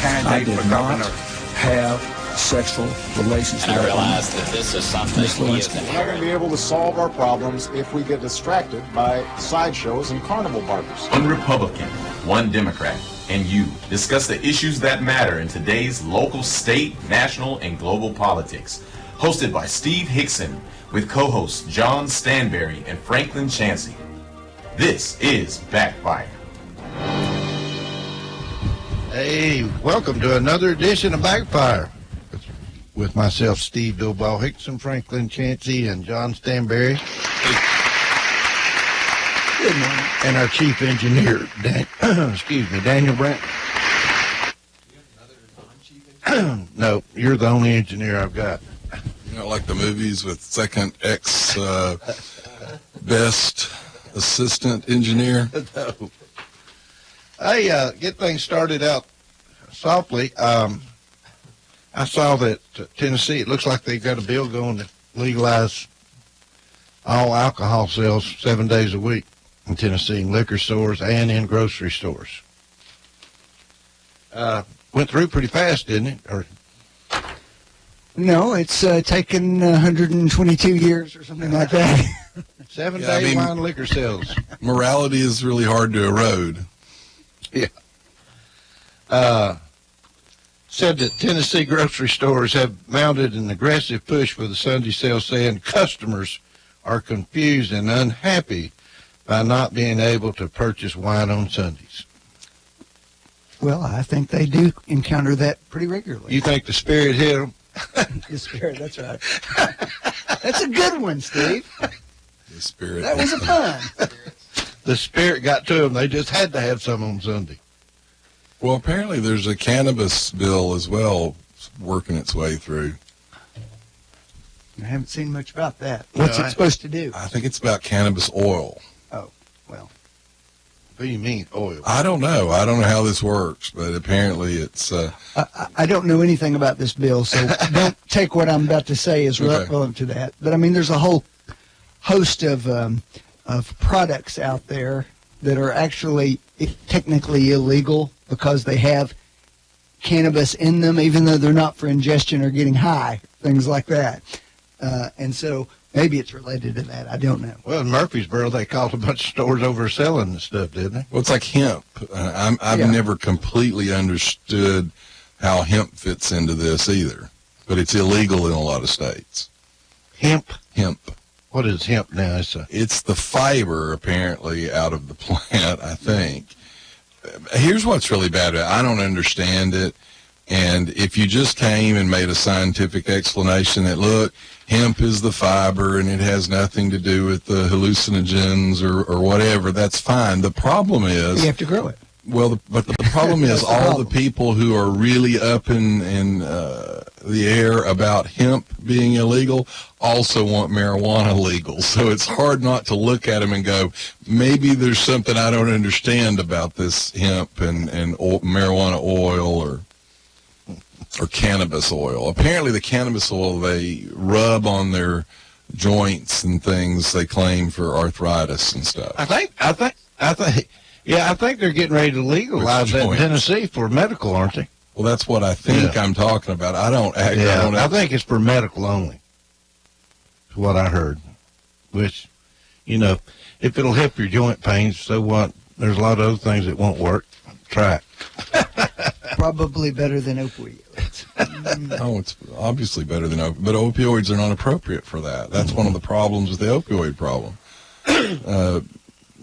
I did not have sexual relations. And I realized that this is something he is We're not going to be able to solve our problems if we get distracted by sideshows and carnival barkers. One Republican, one Democrat, and you discuss the issues that matter in today's local, state, national, and global politics. Hosted by Steve Hickson with co-hosts John Stanberry and Franklin Chansey. This is Backfire. Hey, welcome to another edition of Backfire with myself, Steve Bilbao Hickson, Franklin Chansey, and John Stanberry. Good morning. And our chief engineer, Daniel Brandt. No, you're the only engineer I've got. You know, like the movies with second ex best assistant engineer. No. Hey, get things started out softly. I saw that Tennessee, it looks like they've got a bill going to legalize all alcohol sales 7 days a week in Tennessee, in liquor stores and in grocery stores. Went through pretty fast, didn't it? Or No, it's taken 122 years or something like that. 7 day wine liquor sales. Morality is really hard to erode. Yeah. Said that Tennessee grocery stores have mounted an aggressive push for the Sunday sale, saying customers are confused and unhappy by not being able to purchase wine on Sundays. Well, I think they do encounter that pretty regularly. You think the spirit hit them? The spirit, that's right. That's a good one, Steve. The spirit. That was a pun. The spirit got to them. They just had to have some on Sunday. Well, apparently there's a cannabis bill as well working its way through. I haven't seen much about that. What's it supposed to do? I think it's about cannabis oil. Oh, well. What do you mean, oil? I don't know. I don't know how this works, but apparently it's... I don't know anything about this bill, so don't take what I'm about to say as relevant to that. But, I mean, there's a whole host of products out there that are actually technically illegal because they have cannabis in them, even though they're not for ingestion or getting high, things like that. And so maybe it's related to that. I don't know. Well, in Murfreesboro, they called a bunch of stores over selling the stuff, didn't they? Well, it's like hemp. I've never completely understood how hemp fits into this either, but it's illegal in a lot of states. Hemp? Hemp. What is hemp now? It's the fiber, apparently, out of the plant, I think. Here's what's really bad about it. I don't understand it. And if you just came and made a scientific explanation that, look, hemp is the fiber and it has nothing to do with the hallucinogens or whatever, that's fine. The problem is... You have to grow it. Well, but the problem is all the people who are really up in the air about hemp being illegal also want marijuana legal. So it's hard not to look at them and go, maybe there's something I don't understand about this hemp and marijuana oil or cannabis oil. Apparently the cannabis oil they rub on their joints and things, they claim, for arthritis and stuff. I think they're getting ready to legalize that in Tennessee for medical, aren't they? Well, that's what I think I'm talking about. I think it's for medical only. Is what I heard. Which, you know, if it'll help your joint pains, so what? There's a lot of other things that won't work. Try it. Probably better than opioids. Oh, it's obviously better than opioids, but opioids are not appropriate for that. That's one of the problems with the opioid problem.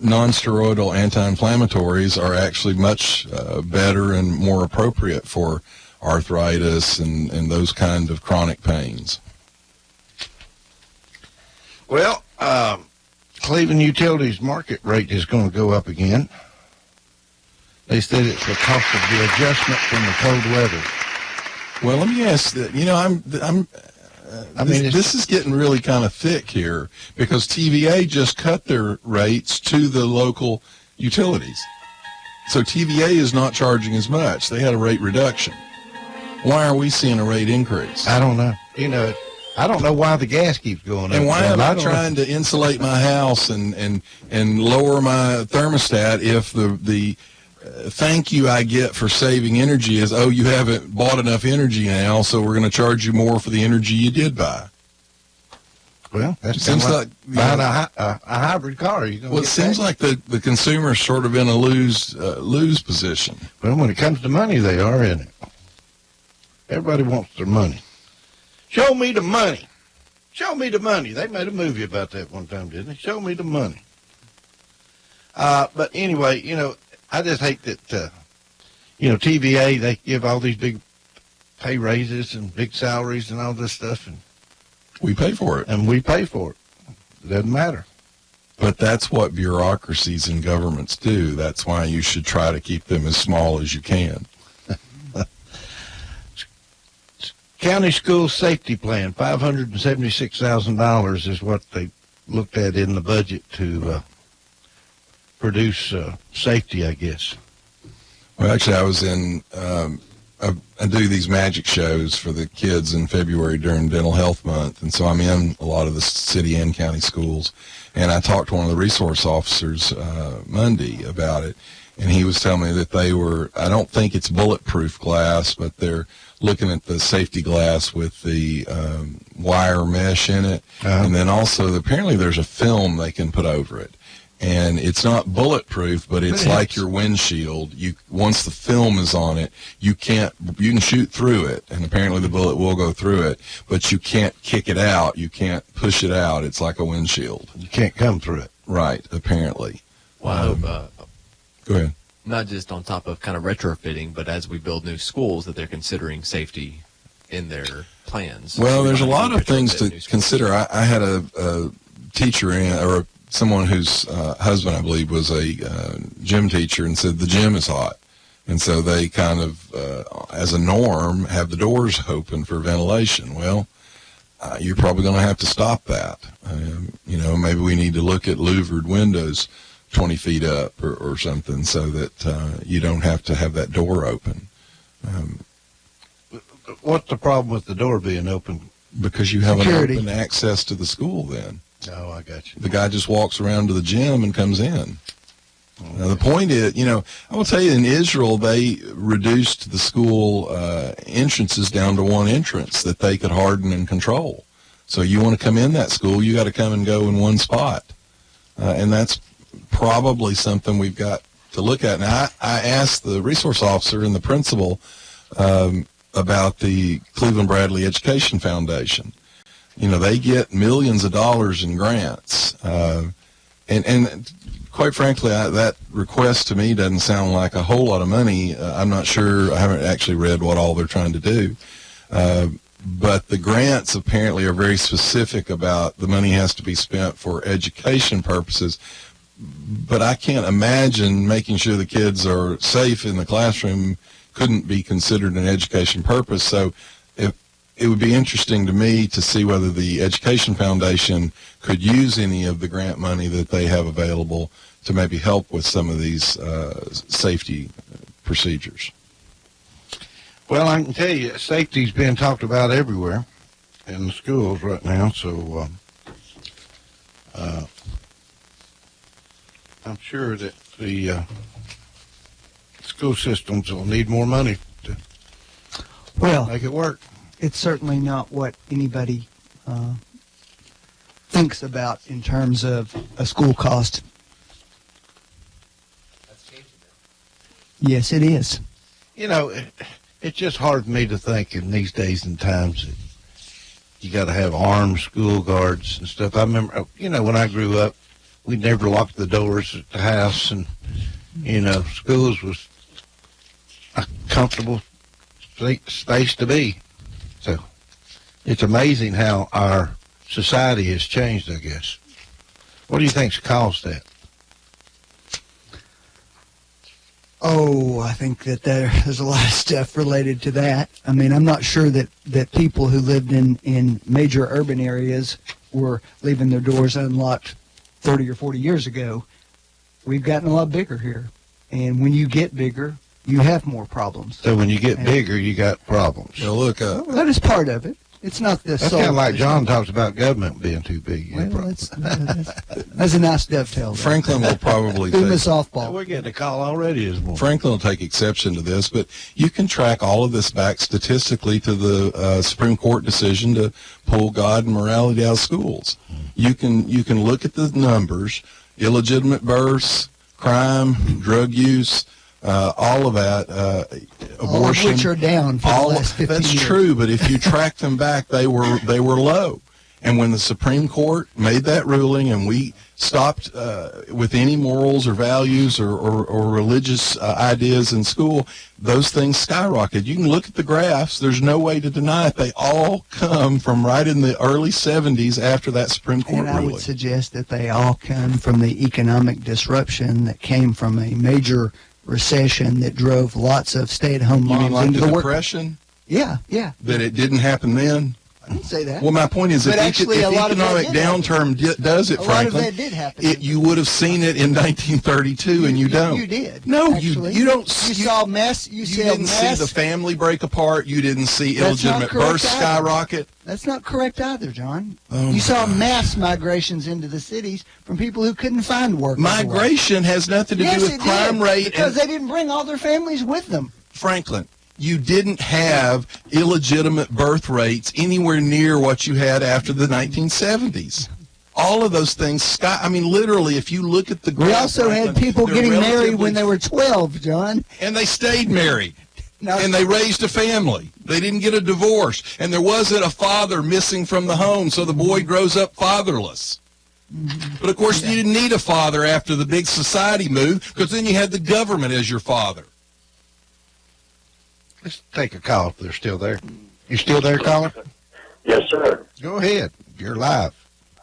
Non-steroidal anti-inflammatories are actually much better and more appropriate for arthritis and those kind of chronic pains. Well, Cleveland Utilities market rate is going to go up again. They said it's because of the adjustment from the cold weather. Well, let me ask that. You know, this is getting really kind of thick here because TVA just cut their rates to the local utilities. So TVA is not charging as much. They had a rate reduction. Why are we seeing a rate increase? I don't know. You know, I don't know why the gas keeps going up. And why am I trying to insulate my house and lower my thermostat if the thank you I get for saving energy is, oh, you haven't bought enough energy now, so we're going to charge you more for the energy you did buy. Well, that Seems seems like, like buying a hybrid car. Well, it seems like the consumer's sort of in a lose position. Well, when it comes to money, they are, isn't it? Everybody wants their money. Show me the money. Show me the money. They made a movie about that one time, didn't they? Show me the money. But anyway, I just hate that, TVA, they give all these big pay raises and big salaries and all this stuff, and We pay for it. and we pay for it. It doesn't matter. But that's what bureaucracies and governments do. That's why you should try to keep them as small as you can. County School Safety Plan, $576,000 is what they looked at in the budget to produce safety, I guess. Well, actually, I was in, I do these magic shows for the kids in February during Dental Health Month, and so I'm in a lot of the city and county schools, and I talked to one of the resource officers Monday about it, and he was telling me that they were, I don't think it's bulletproof glass, but they're looking at the safety glass with the wire mesh in it, and then also apparently there's a film they can put over it. And it's not bulletproof, but it's like your windshield. Once the film is on it, you can shoot through it, and apparently the bullet will go through it, but you can't kick it out. You can't push it out. It's like a windshield. You can't come through it. Right, apparently. Well, I hope, Go ahead. not just on top of kind of retrofitting, but as we build new schools, that they're considering safety in their plans. Well, there's a lot of Retrofit things to new schools. consider. I had a teacher or someone whose husband, I believe, was a gym teacher, and said the gym is hot. And so they kind of, as a norm, have the doors open for ventilation. Well, you're probably going to have to stop that. Maybe we need to look at louvered windows 20 feet up or something so that you don't have to have that door open. What's the problem with the door being open? Because you have Security. an open access to the school then. Oh, I got you. The guy just walks around to the gym and comes in. Now, the point is, I will tell you, in Israel, they reduced the school entrances down to one entrance that they could harden and control. So you want to come in that school, you got to come and go in one spot. And that's probably something we've got to look at. Now, I asked the resource officer and the principal about the Cleveland Bradley Education Foundation. They get millions of dollars in grants. And quite frankly, that request to me doesn't sound like a whole lot of money. I'm not sure. I haven't actually read what all they're trying to do. But the grants apparently are very specific about the money has to be spent for education purposes. But I can't imagine making sure the kids are safe in the classroom couldn't be considered an education purpose. So it would be interesting to me to see whether the Education Foundation could use any of the grant money that they have available to maybe help with some of these safety procedures. Well, I can tell you, safety's being talked about everywhere in the schools right now, so I'm sure that the school systems will need more money to Well, make it work. it's certainly not what anybody thinks about in terms of a school cost. Yes, it is. It's just hard for me to think in these days and times that you got to have armed school guards and stuff. I remember, when I grew up, we never locked the doors at the house, and, schools was a comfortable space to be. So it's amazing how our society has changed, I guess. What do you think's caused that? Oh, I think that there's a lot of stuff related to that. I mean, I'm not sure that people who lived in major urban areas were leaving their doors unlocked 30 or 40 years ago. We've gotten a lot bigger here. And when you get bigger, you have more problems. So when you get bigger, you got problems. Look, Well, that is part of it. It's not the That's sole. kind of like John talks about government being too big. Well, that's a nice dovetail. There. Franklin will probably Threw me take, softball. We're getting a call already this morning. Franklin will take exception to this, but you can track all of this back statistically to the Supreme Court decision to pull God and morality out of schools. You can look at the numbers, illegitimate births, crime, drug use, all of that, abortion. All of which are down for the last 15 that's years. true, but if you track them back, they were low. And when the Supreme Court made that ruling and we stopped with any morals or values or religious ideas in school, those things skyrocketed. You can look at the graphs. There's no way to deny it. They all come from right in the early 70s after that Supreme Court And I ruling. would suggest that they all come from the economic disruption that came from a major recession that drove lots of stay-at-home You mean moms like into the the work. Depression? Yeah, yeah. That it didn't happen then? I didn't say that. Well, my point is, But if actually, a lot of that economic did happen. downturn does it, A lot of Franklin, that did happen. you would have seen it in 1932, and you don't. You did. No, actually. you don't. You saw mess. You You saw didn't mess. see the family break apart. You didn't see That's not illegitimate correct births either. skyrocket. That's not correct either, John. Oh, you saw my mass migrations into the cities from people who couldn't find work. otherwise. Migration has nothing to Yes, do with it crime did, rate. because And they didn't bring all their families with them. Franklin, you didn't have illegitimate birth rates anywhere near what you had after the 1970s. All of those things, literally, if you look at the graph, We also had Franklin, people they're getting married relatively- when they were 12, John. and they stayed married. No. And they raised a family. They didn't get a divorce. And there wasn't a father missing from the home, so the boy grows up fatherless. But, of course, you didn't need a father after the big society move, because then you had the government as your father. Let's take a call if they're still there. You still there, caller? Yes, sir. Go ahead. You're live.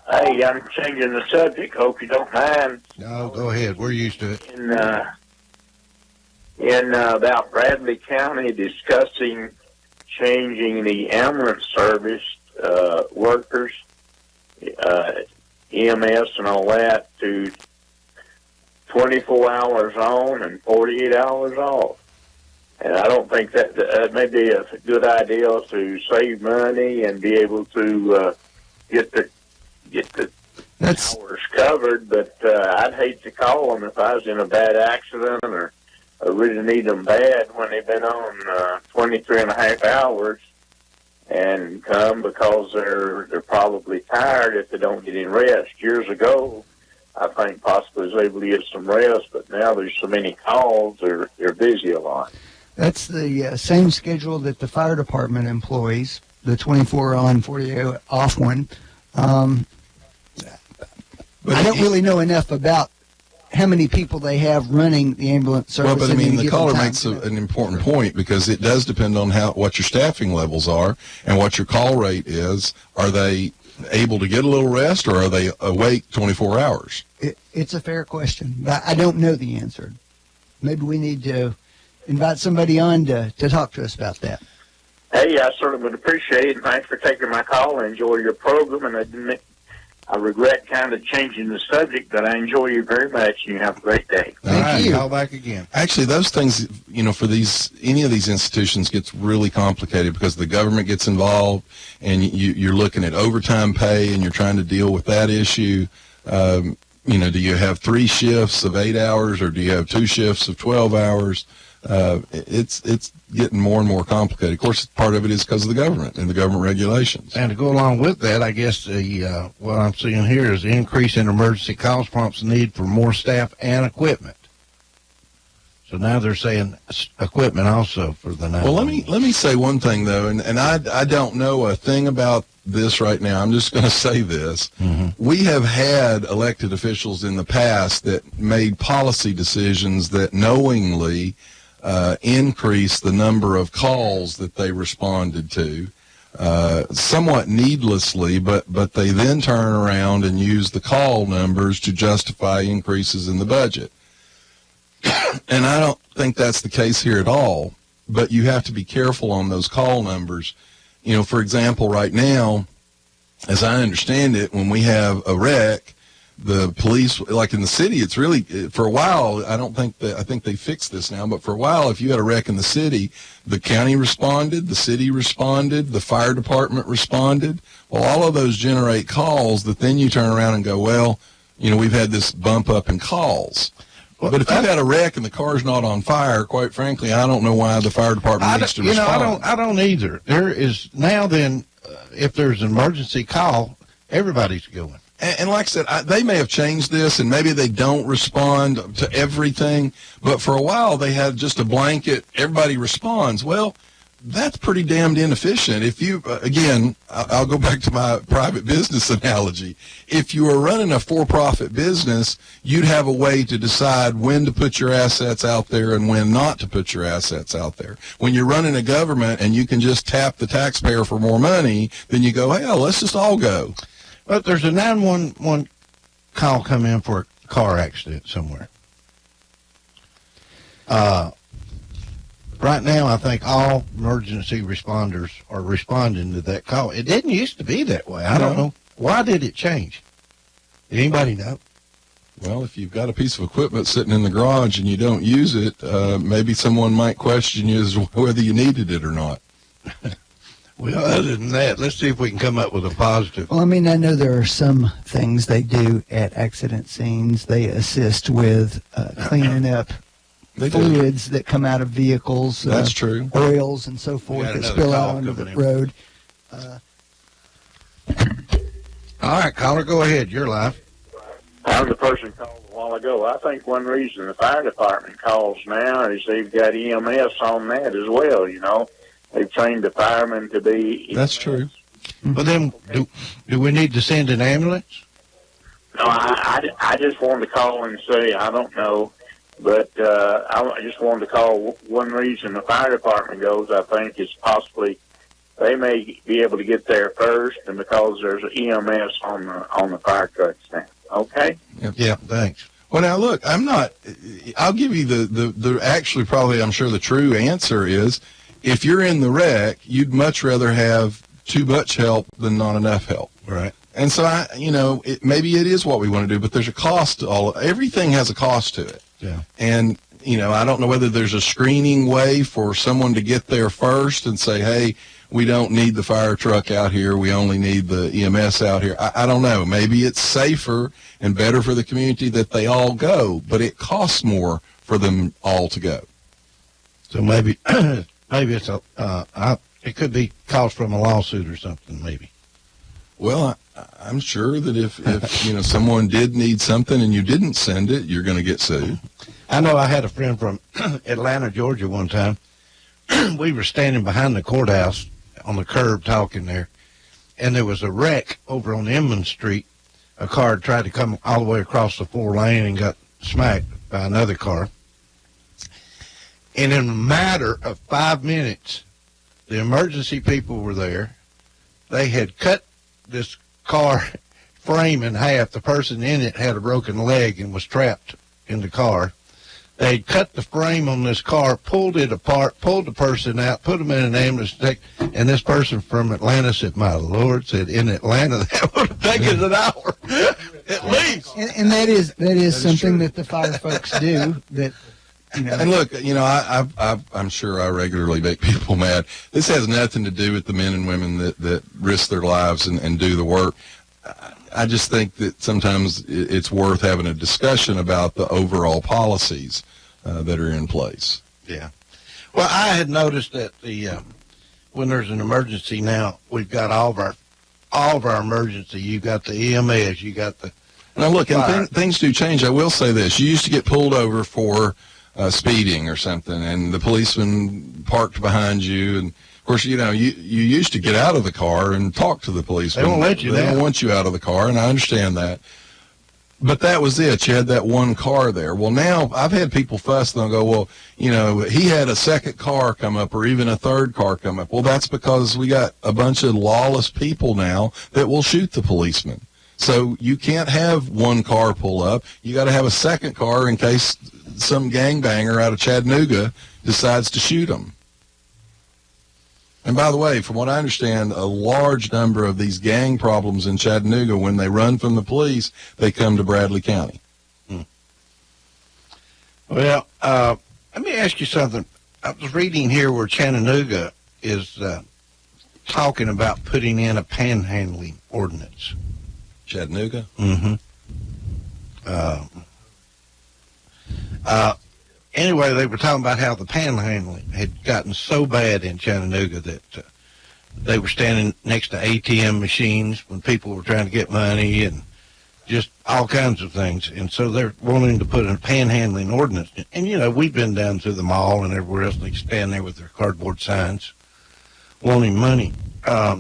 Hey, I'm changing the subject. Hope you don't mind. No, go ahead. We're used to it. In about Bradley County, discussing changing the ambulance service workers, EMS and all that, to 24 hours on and 48 hours off. And I don't think that may be a good idea to save money and be able to get the That's hours covered. But I'd hate to call them if I was in a bad accident or really need them bad when they've been on 23 and a half hours and come because they're probably tired if they don't get any rest. Years ago, I think possibly was able to get some rest, but now there's so many calls, they're busy a lot. That's the same schedule that the fire department employs, the 24 on, 48 off one. I don't really know enough about how many people they have running the ambulance service. Well, but I at mean, any the given caller time. makes an important point, because it does depend on what your staffing levels are and what your call rate is. Are they able to get a little rest, or are they awake 24 hours? It's a fair question, but I don't know the answer. Maybe we need to invite somebody on to talk to us about that. Hey, I certainly would appreciate it, and thanks for taking my call. I enjoy your program, and I regret kind of changing the subject, but I enjoy you very much, and you have a great day. All right, you. call back again. Actually, those things, for any of these institutions gets really complicated because the government gets involved, and you're looking at overtime pay, and you're trying to deal with that issue. Do you have 3 shifts of 8 hours, or do you have 2 shifts of 12 hours? It's getting more and more complicated. Of course, part of it is because of the government and the government regulations. And to go along with that, I guess what I'm seeing here is the increase in emergency calls prompts the need for more staff and equipment. So now they're saying equipment also for the 911. Well, let me say one thing though, and I don't know a thing about this right now. I'm just going to say this. Mm-hmm. We have had elected officials in the past that made policy decisions that knowingly increased the number of calls that they responded to, somewhat needlessly, but they then turn around and use the call numbers to justify increases in the budget. And I don't think that's the case here at all, but you have to be careful on those call numbers. For example, right now, as I understand it, when we have a wreck, the police, like in the city, it's really, for a while, I think they fixed this now, but for a while, if you had a wreck in the city, the county responded, the city responded, the fire department responded. Well, all of those generate calls that then you turn around and go, well, we've had this bump up in calls. But if you've had a wreck and the car's not on fire, quite frankly, I don't know why the fire department needs to respond. I don't either. There is now then, if there's an emergency call, everybody's going. And like I said, they may have changed this, and maybe they don't respond to everything, but for a while they had just a blanket, everybody responds. Well, that's pretty damned inefficient. If you, again, I'll go back to my private business analogy. If you were running a for-profit business, you'd have a way to decide when to put your assets out there and when not to put your assets out there. When you're running a government and you can just tap the taxpayer for more money, then you go, hell, let's just all go. But there's a 911 call come in for a car accident somewhere. Right now, I think all emergency responders are responding to that call. It didn't used to be that way. I don't know. Why did it change? Did anybody know? Well, if you've got a piece of equipment sitting in the garage and you don't use it, maybe someone might question you as to whether you needed it or not. Well, other than that, let's see if we can come up with a positive. Well, I mean, I know there are some things they do at accident scenes. They assist with cleaning up fluids that come out of vehicles. That's true. Oils and so forth that spill out onto the road. All right, caller, go ahead. You're live. I'm the person called a while ago. I think one reason the fire department calls now is they've got EMS on that as well, They've trained the firemen to be... That's true. But then, do we need to send an ambulance? No, I just wanted to call and say, I don't know, but I just wanted to call one reason the fire department goes, I think, is possibly they may be able to get there first, and because there's an EMS on the fire trucks now. Okay? Yeah, thanks. Well, now, look, I'll give you the actually probably, I'm sure the true answer is, if you're in the wreck, you'd much rather have too much help than not enough help. Right. And so, maybe it is what we want to do, but there's a cost to everything has a cost to it. Yeah. And, I don't know whether there's a screening way for someone to get there first and say, hey, we don't need the fire truck out here. We only need the EMS out here. I don't know. Maybe it's safer and better for the community that they all go, but it costs more for them all to go. So maybe it's it could be cost from a lawsuit or something, maybe. Well, I'm sure that if someone did need something and you didn't send it, you're going to get sued. I know I had a friend from Atlanta, Georgia one time. We were standing behind the courthouse on the curb talking there, and there was a wreck over on Inman Street. A car tried to come all the way across the 4-lane and got smacked by another car. And in a matter of 5 minutes, the emergency people were there. They had cut this car frame in half. The person in it had a broken leg and was trapped in the car. They cut the frame on this car, pulled it apart, pulled the person out, put them in an ambulance, and this person from Atlanta said, my Lord, said, in Atlanta, that would have taken an hour, at least. And that is something that the fire folks do that, And look, I'm sure I regularly make people mad. This has nothing to do with the men and women that risk their lives and do the work. I just think that sometimes it's worth having a discussion about the overall policies that are in place. Yeah. Well, I had noticed that when there's an emergency now, we've got all of our emergency. You got the EMS, you got the. Now look, and things do change. I will say this: you used to get pulled over for speeding or something, and the policeman parked behind you, and of course, you used to get out of the car and talk to the policeman. They won't let you. They don't want you out of the car, and I understand that. But that was it. You had that one car there. Well, now I've had people fuss and they'll go, well, he had a second car come up or even a third car come up. Well, that's because we got a bunch of lawless people now that will shoot the policeman. So you can't have one car pull up. You got to have a second car in case some gangbanger out of Chattanooga decides to shoot them. And by the way, from what I understand, a large number of these gang problems in Chattanooga, when they run from the police, they come to Bradley County. Well, let me ask you something. I was reading here where Chattanooga is talking about putting in a panhandling ordinance. Chattanooga? Mm-hmm. Anyway, they were talking about how the panhandling had gotten so bad in Chattanooga that they were standing next to ATM machines when people were trying to get money and just all kinds of things. And so they're wanting to put in a panhandling ordinance. And, you know, we've been down to the mall and everywhere else, and they stand there with their cardboard signs wanting money.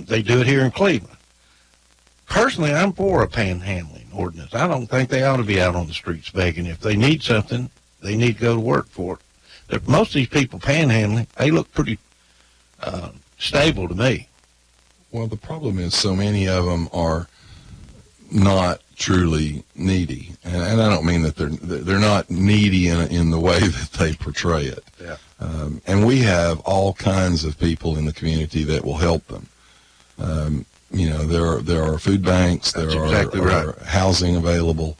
They do it here in Cleveland. Personally, I'm for a panhandling ordinance. I don't think they ought to be out on the streets begging. If they need something, they need to go to work for it. Most of these people panhandling, they look pretty stable to me. Well, the problem is so many of them are not truly needy, and I don't mean that they're not needy in the way that they portray it. Yeah. And we have all kinds of people in the community that will help them. You know, there are food banks, there are housing available,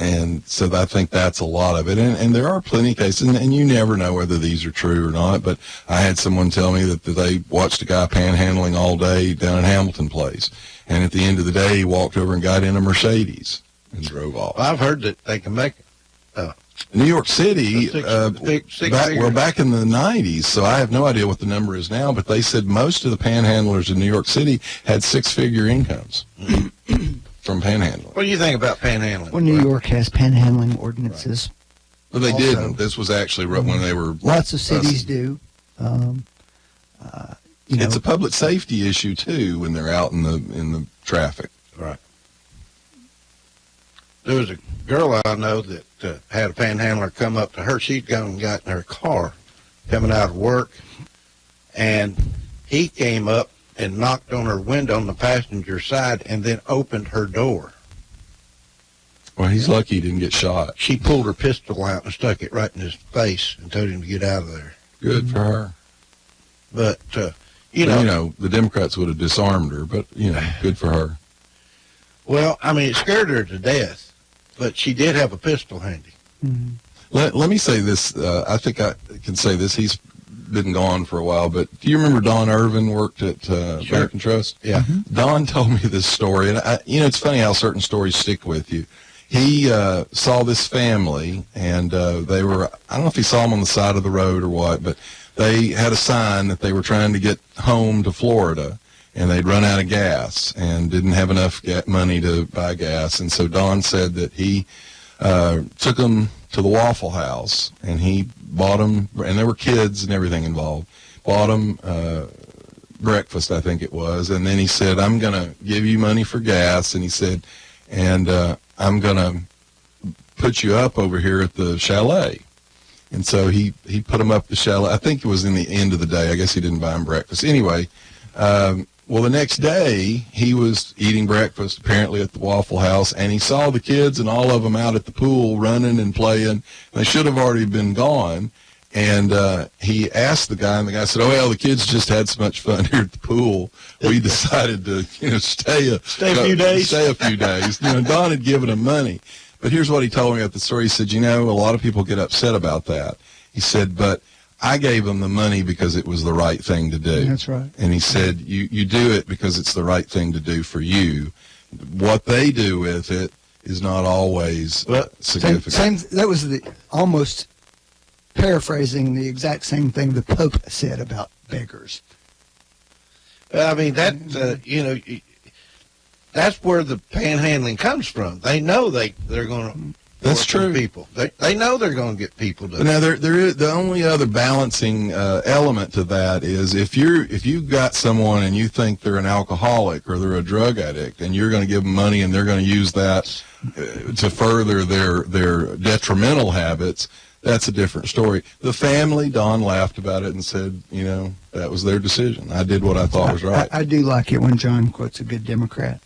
and so I think that's a lot of it. And there are plenty of cases, and you never know whether these are true or not. But I had someone tell me that they watched a guy panhandling all day down in Hamilton Place, and at the end of the day, he walked over and got in a Mercedes and drove off. Well, I've heard that they can make New York City, six back in the 90s, so I have no idea what the number is now, but they said most of the panhandlers in New York City had six-figure incomes from panhandling. What do you think about panhandling? Well, New York has panhandling ordinances. But they Also, didn't. This was actually when they were... Lots of cities do. You know, it's a public safety issue, too, when they're out in the traffic. Right. There was a girl I know that had a panhandler come up to her. She'd gone and got in her car coming out of work, and he came up and knocked on her window on the passenger side and then opened her door. Well, he's lucky he didn't get shot. She pulled her pistol out and stuck it right in his face and told him to get out of there. Good for her. But, You know, the Democrats would have disarmed her, but, you know, good for her. Well, I mean, it scared her to death, but she did have a pistol handy. Mm-hmm. Let me say this. I think I can say this. He's been gone for a while, but do you remember Don Irvin worked at Sure. American Trust? Yeah. Mm-hmm. Don told me this story, and it's funny how certain stories stick with you. He saw this family, and they were, I don't know if he saw them on the side of the road or what, but they had a sign that they were trying to get home to Florida, and they'd run out of gas and didn't have enough money to buy gas. And so Don said that he took them to the Waffle House, and he bought them, and there were kids and everything involved, bought them breakfast, I think it was, and then he said, I'm going to give you money for gas, and he said, and I'm going to put you up over here at the chalet. And so he put them up the chalet. I think it was in the end of the day. I guess he didn't buy them breakfast. Anyway, well, the next day, he was eating breakfast, apparently at the Waffle House, and he saw the kids and all of them out at the pool running and playing. They should have already been gone. And he asked the guy, and the guy said, oh, well, the kids just had so much fun here at the pool. We decided to, stay a few days. Don had given him money. But here's what he told me at the story. He said, a lot of people get upset about that. He said, but I gave them the money because it was the right thing to do. That's right. And he said, you do it because it's the right thing to do for you. What they do with it is not always significant. That was almost paraphrasing the exact same thing the Pope said about beggars. I mean, that's where the panhandling comes from. They know they're going to. That's true. People, they know they're going to get people to. Now, there is the only other balancing element to that is if you've got someone and you think they're an alcoholic or they're a drug addict, and you're going to give them money and they're going to use that to further their detrimental habits. That's a different story. The family, Don laughed about it and said, that was their decision. I did what I thought was right. I do like it when John quotes a good Democrat.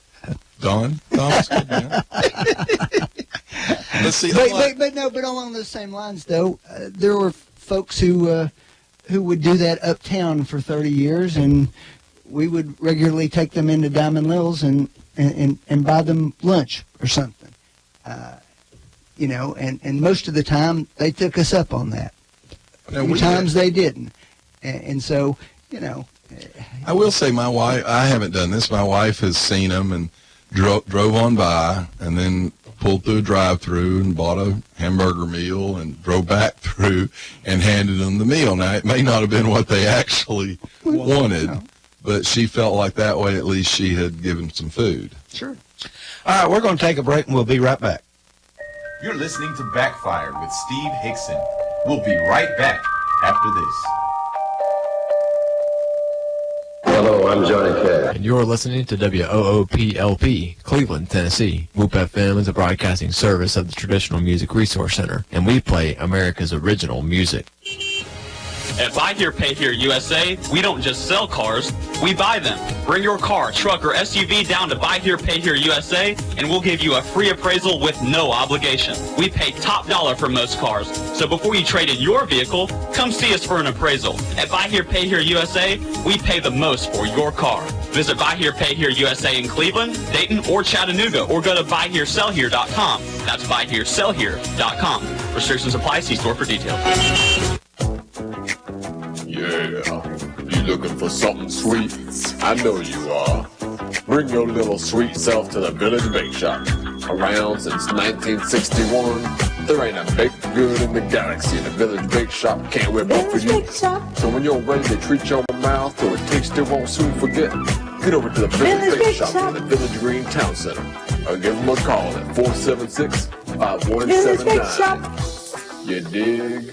Don was good, man. Let's see. But along those same lines, though, there were folks who who would do that uptown for 30 years, and we would regularly take them into Diamond Lil's and buy them lunch or something. You know, and most of the time they took us up on that. Times they didn't. And so, you know. I will say my wife, I haven't done this. My wife has seen them and drove on by and then pulled through a drive-through and bought a hamburger meal and drove back through and handed them the meal. Now, it may not have been what they actually wanted, but she felt like that way at least she had given some food. Sure. All right, we're going to take a break, and we'll be right back. You're listening to Backfire with Steve Hickson. We'll be right back after this. Hello, I'm Johnny Cash. And you're listening to WOOPLP, Cleveland, Tennessee. WOOP FM is a broadcasting service of the Traditional Music Resource Center, and we play America's original music. At Buy Here, Pay Here USA, we don't just sell cars, we buy them. Bring your car, truck, or SUV down to Buy Here, Pay Here USA, and we'll give you a free appraisal with no obligation. We pay top dollar for most cars, so before you trade in your vehicle, come see us for an appraisal. At Buy Here, Pay Here USA, we pay the most for your car. Visit Buy Here, Pay Here USA in Cleveland, Dayton, or Chattanooga, or go to buyheresellhere.com. That's buyheresellhere.com. Restrictions apply. See store for details. Yeah, you looking for something sweet? I know you are. Bring your little sweet self to the Village Bake Shop. Around since 1961, there ain't a baked good in the galaxy. The Village Bake Shop can't whip up for you. So when you're ready to treat your mouth to a taste you won't soon forget, get over to the Village Bake Shop in the Village Green Town Center. Or give them a call at 476-5179. You dig?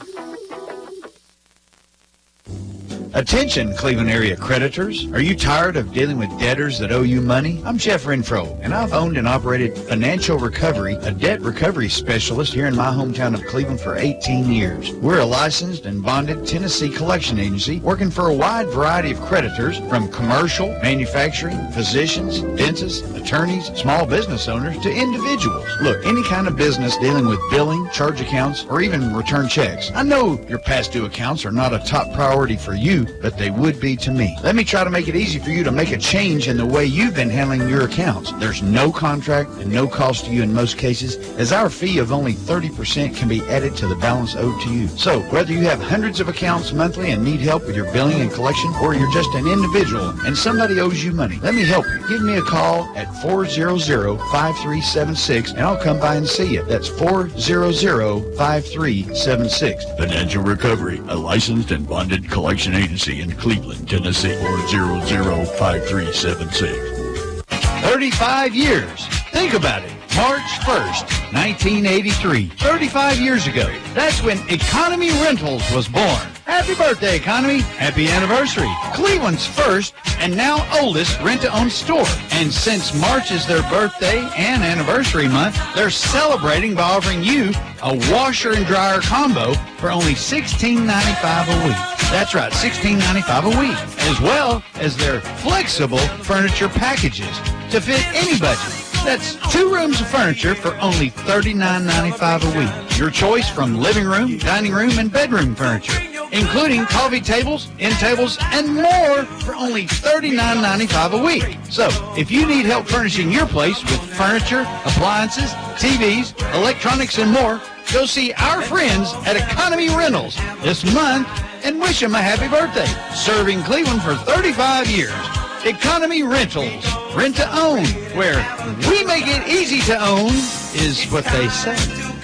Attention, Cleveland area creditors. Are you tired of dealing with debtors that owe you money? I'm Jeff Renfro, and I've owned and operated Financial Recovery, a debt recovery specialist here in my hometown of Cleveland for 18 years. We're a licensed and bonded Tennessee collection agency working for a wide variety of creditors, from commercial, manufacturing, physicians, dentists, attorneys, small business owners, to individuals. Look, any kind of business dealing with billing, charge accounts, or even return checks. I know your past due accounts are not a top priority for you, but they would be to me. Let me try to make it easy for you to make a change in the way you've been handling your accounts. There's no contract and no cost to you in most cases, as our fee of only 30% can be added to the balance owed to you. So whether you have hundreds of accounts monthly and need help with your billing and collection, or you're just an individual and somebody owes you money, let me help you. Give me a call at 400-5376 and I'll come by and see you. That's 400-5376. Financial Recovery, a licensed and bonded collection agency in Cleveland, Tennessee, 400-5376. 35 years. Think about it. March 1st, 1983. 35 years ago. That's when Economy Rentals was born. Happy birthday, Economy. Happy anniversary. Cleveland's first and now oldest rent-to-own store. And since March is their birthday and anniversary month, they're celebrating by offering you a washer and dryer combo for only $16.95 a week. That's right, $16.95 a week, as well as their flexible furniture packages to fit any budget. That's 2 rooms of furniture for only $39.95 a week. Your choice from living room, dining room, and bedroom furniture, including coffee tables, end tables, and more for only $39.95 a week. So, if you need help furnishing your place with furniture, appliances, TVs, electronics, and more, go see our friends at Economy Rentals this month and wish them a happy birthday. Serving Cleveland for 35 years. Economy Rentals, rent to own, where we make it easy to own, is what they say.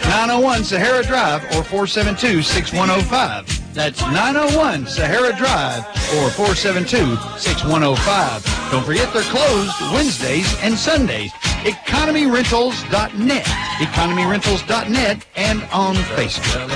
901 Sahara Drive or 472-6105. That's 901 Sahara Drive or 472-6105. Don't forget they're closed Wednesdays and Sundays. EconomyRentals.net. EconomyRentals.net and on Facebook.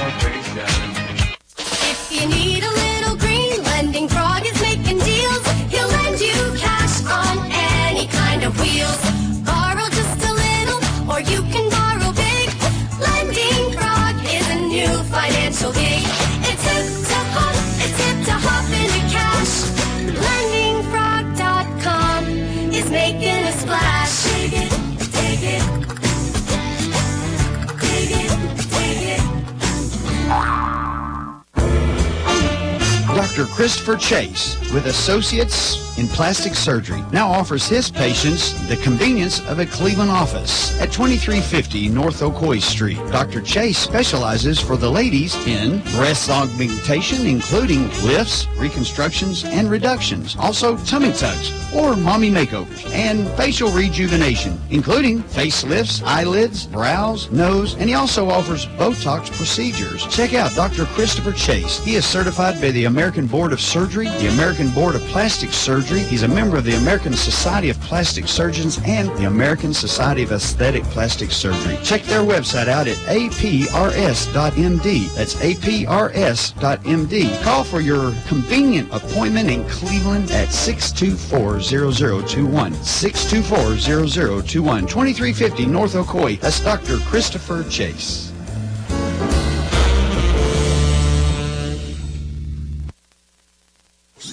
If you need a little green, Lending Frog is making deals. He'll lend you cash on any kind of wheels. Borrow just a little, or you can borrow big. Lending Frog is a new financial gig. It's hip to hop into cash. LendingFrog.com is making a splash. Dig it, dig it. Dig it, dig it. Christopher Chase, with associates in plastic surgery, now offers his patients the convenience of a Cleveland office at 2350 North Ocoee Street. Dr. Chase specializes for the ladies in breast augmentation, including lifts, reconstructions, and reductions. Also, tummy tucks or mommy makeovers, and facial rejuvenation, including facelifts, eyelids, brows, nose, and he also offers Botox procedures. Check out Dr. Christopher Chase. He is certified by the American Board of Surgery, the American Board of Plastic Surgery. He's a member of the American Society of Plastic Surgeons and the American Society of Aesthetic Plastic Surgery. Check their website out at aprs.md. That's aprs.md. Call for your convenient appointment in Cleveland at 624-0021. 624-0021. 2350 North Ocoee. That's Dr. Christopher Chase.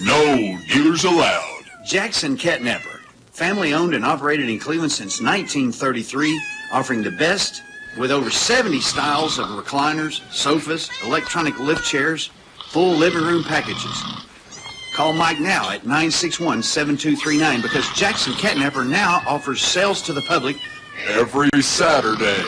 No dealers allowed. Jackson Catnapper, family owned and operated in Cleveland since 1933, offering the best with over 70 styles of recliners, sofas, electronic lift chairs, full living room packages. Call Mike now at 961-7239 because Jackson Catnapper now offers sales to the public Every Saturday.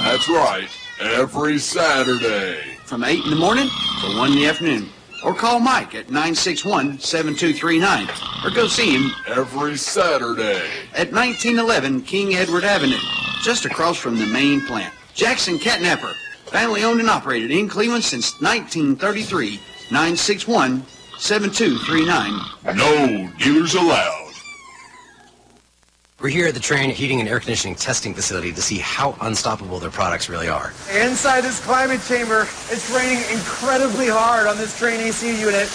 That's right. Every Saturday. from 8 in the morning to 1 in the afternoon. Or call Mike at 961-7239 or go see him Every Saturday. at 1911 King Edward Avenue, just across from the main plant. Jackson Catnapper, family owned and operated in Cleveland since 1933. 961-7239. No dealers allowed. We're here at the Trane Heating and Air Conditioning Testing Facility to see how unstoppable their products really are. Inside this climate chamber, it's raining incredibly hard on this Trane AC unit.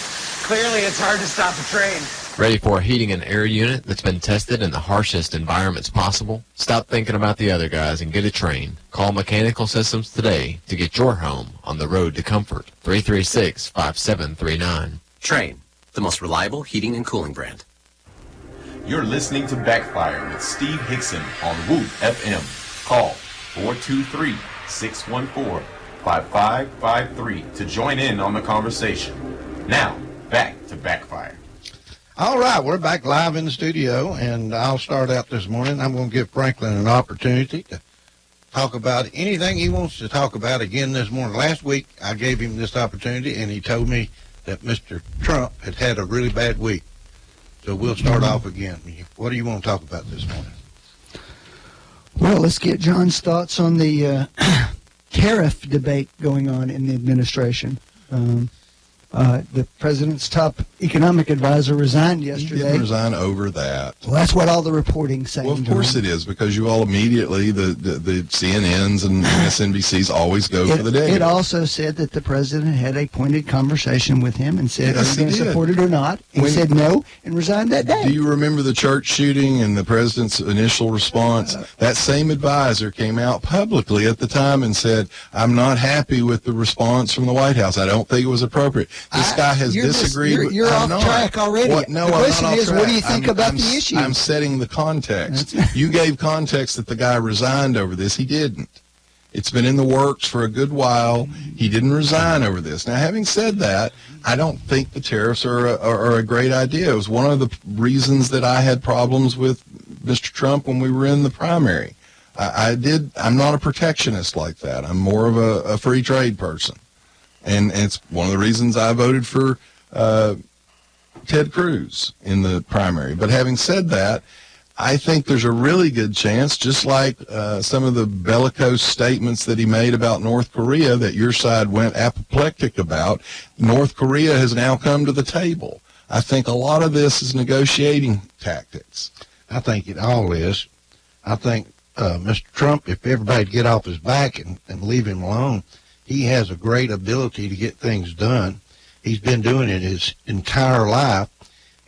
Clearly, it's hard to stop the train. Ready for a heating and air unit that's been tested in the harshest environments possible? Stop thinking about the other guys and get a Trane. Call Mechanical Systems today to get your home on the road to comfort. 336-5739. Trane, the most reliable heating and cooling brand. You're listening to Backfire with Steve Hickson on Whoop FM. Call 423-614-5553 to join in on the conversation. Now, back to Backfire. All right, we're back live in the studio, and I'll start out this morning. I'm going to give Franklin an opportunity to talk about anything he wants to talk about again this morning. Last week, I gave him this opportunity, and he told me that Mr. Trump had had a really bad week. So we'll start off again. What do you want to talk about this morning? Well, let's get John's thoughts on the tariff debate going on in the administration. The president's top economic advisor resigned yesterday. He didn't resign over that. Well, that's what all the reporting's saying. Well, of course John. it is, because you all immediately, the CNNs and MSNBCs always go for the day. It also said that the president had a pointed conversation with him and said, Yes, are you going to support it or not? And he said no and resigned that day. Do you remember the church shooting and the president's initial response? That same advisor came out publicly at the time and said, I'm not happy with the response from the White House. I don't think it was appropriate. This guy has disagreed. You're off track already. No, the question is, what do you think about the issue? I'm setting the context. You gave context that the guy resigned over this. He didn't. It's been in the works for a good while. He didn't resign over this. Now, having said that, I don't think the tariffs are a great idea. It was one of the reasons that I had problems with Mr. Trump when we were in the primary. I'm not a protectionist like that. I'm more of a free trade person. And it's one of the reasons I voted for Ted Cruz in the primary. But having said that, I think there's a really good chance, just like some of the bellicose statements that he made about North Korea that your side went apoplectic about, North Korea has now come to the table. I think a lot of this is negotiating tactics. I think it all is. I think Mr. Trump, if everybody'd get off his back and leave him alone, he has a great ability to get things done. He's been doing it his entire life,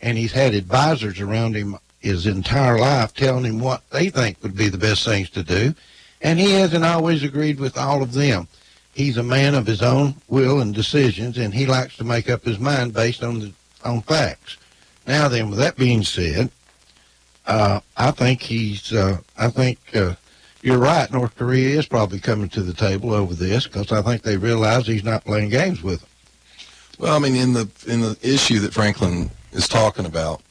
and he's had advisors around him his entire life telling him what they think would be the best things to do, and he hasn't always agreed with all of them. He's a man of his own will and decisions, and he likes to make up his mind based on facts. Now then, with that being said, I think you're right. North Korea is probably coming to the table over this because I think they realize he's not playing games with them. Well, I mean, in the issue that Franklin is talking about,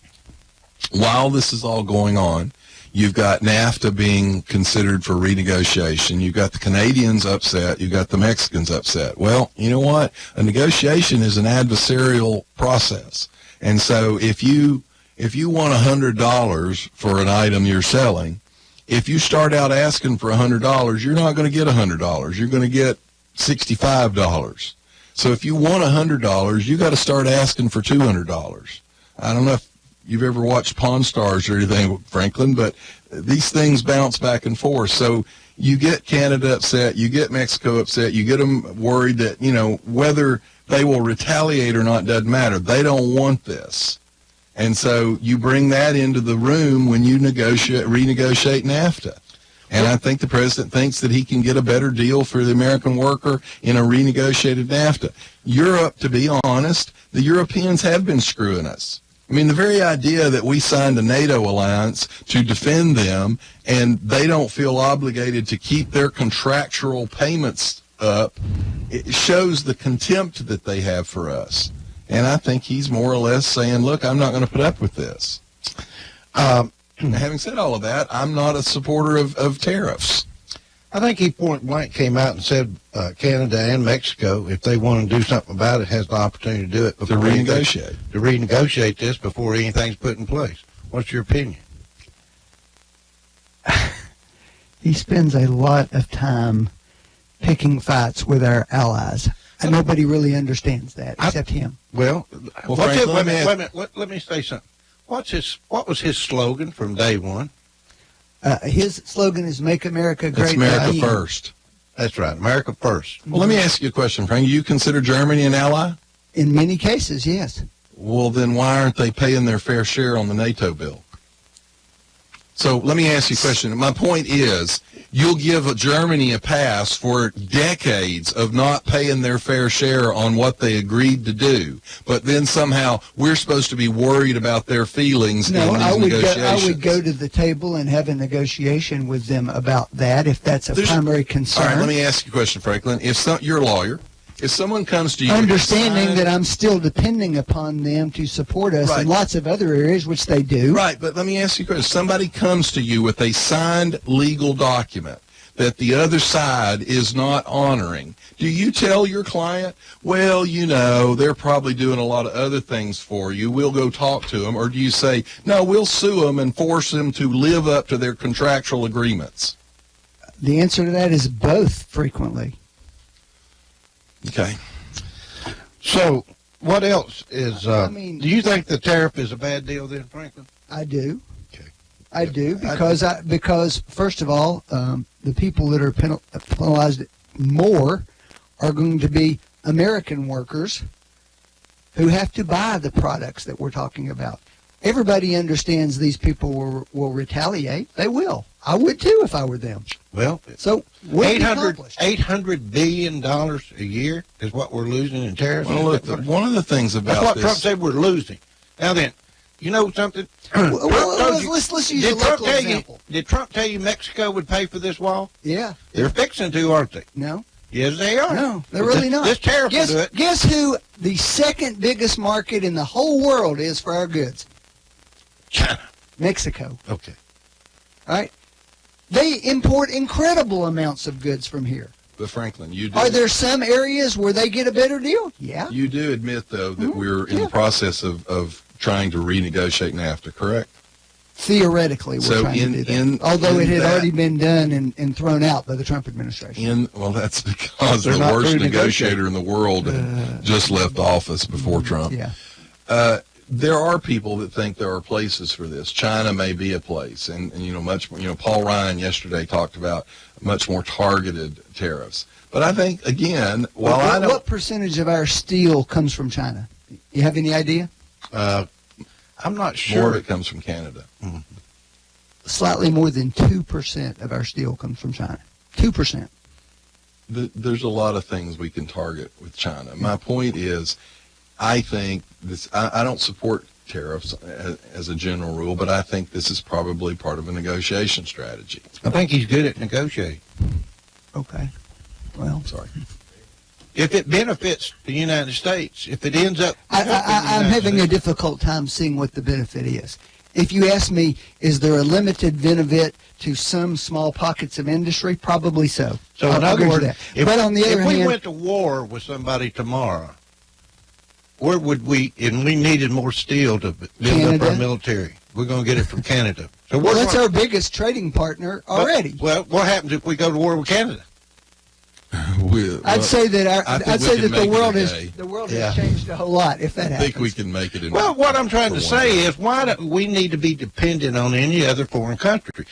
while this is all going on, you've got NAFTA being considered for renegotiation. You've got the Canadians upset. You've got the Mexicans upset. Well, you know what? A negotiation is an adversarial process. And so if you want $100 for an item you're selling, if you start out asking for $100, you're not going to get $100. You're going to get $65. So if you want $100, you got to start asking for $200. I don't know if you've ever watched Pawn Stars or anything, Franklin, but these things bounce back and forth. So you get Canada upset, you get Mexico upset, you get them worried that, whether they will retaliate or not doesn't matter. They don't want this. And so you bring that into the room when you renegotiate NAFTA. And I think the president thinks that he can get a better deal for the American worker in a renegotiated NAFTA. Europe, to be honest, the Europeans have been screwing us. I mean, the very idea that we signed a NATO alliance to defend them and they don't feel obligated to keep their contractual payments up, it shows the contempt that they have for us. And I think he's more or less saying, look, I'm not going to put up with this. Having said all of that, I'm not a supporter of tariffs. I think he point blank came out and said Canada and Mexico, if they want to do something about it, has the opportunity to do it before To renegotiate this before anything's put in place. What's your opinion? He spends a lot of time picking fights with our allies. And nobody really understands that except him. Well, Frank, wait a minute. Let me say something. What was his slogan from day one? His slogan is "Make America Great." It's America Again. first. That's right, America first. Well, let me ask you a question, Frank. Do you consider Germany an ally? In many cases, yes. Well, then why aren't they paying their fair share on the NATO bill? So let me ask you a question. My point is, you'll give Germany a pass for decades of not paying their fair share on what they agreed to do, but then somehow we're supposed to be worried about their feelings in these negotiations. I would go to the table and have a negotiation with them about that if that's a primary concern. All right, let me ask you a question, Franklin. You're a lawyer. If someone comes to you, understanding that I'm still depending upon them to support us in lots of other areas, which they do. Right, but let me ask you a question. Somebody comes to you with a signed legal document that the other side is not honoring. Do you tell your client, well, they're probably doing a lot of other things for you. We'll go talk to them. Or do you say, no, we'll sue them and force them to live up to their contractual agreements? The answer to that is both frequently. Okay. So, what else is, do you think the tariff is a bad deal then, Franklin? I do. Okay. I do, because first of all, the people that are penalized more are going to be American workers who have to buy the products that we're talking about. Everybody understands these people will retaliate. They will. I would too if I were them. Well, so $800 billion a year is what we're losing in tariffs. Well, look, one of the things about that's what this, Trump said we're losing. Now then, you know something? Let's use a local example. Did Trump tell you Mexico would pay for this wall? Yeah. They're fixing to, aren't they? No. Yes, they are. No, they're really not. This tariff will do it. Guess who the second biggest market in the whole world is for our goods? China. Mexico. Okay. All right. They import incredible amounts of goods from here. But Franklin, you do. Are there some areas where they get a better deal? Yeah. You do admit, though, that we're in the process of trying to renegotiate NAFTA, correct? Theoretically, we're trying to do that. Although it had already been done and thrown out by the Trump administration. Well, that's because the worst negotiator in the world just left office before Trump. Yeah. There are people that think there are places for this. China may be a place, and much more. Paul Ryan yesterday talked about much more targeted tariffs. But I think again, what percentage of our steel comes from China? You have any idea? I'm not sure. More of it comes from Canada. Mm-hmm. Slightly more than 2% of our steel comes from China. 2%. There's a lot of things we can target with China. My point is, I think this. I don't support tariffs as a general rule, but I think this is probably part of a negotiation strategy. I think he's good at negotiating. Okay. Well, sorry. if it benefits the United States, if it ends up... I'm having a difficult time seeing what the benefit is. If you ask me, is there a limited benefit to some small pockets of industry? Probably so. So in other words, but on the other if we hand, went to war with somebody tomorrow, where would we, and we needed more steel to build up our military, we're going to get it from Canada. So well, that's our biggest trading partner already. Well, what happens if we go to war with Canada? I'd say that the world Yeah. has changed a whole lot if that I happens. think we can make it in. Well, what I'm trying to say is, why do we need to be dependent on any other foreign country?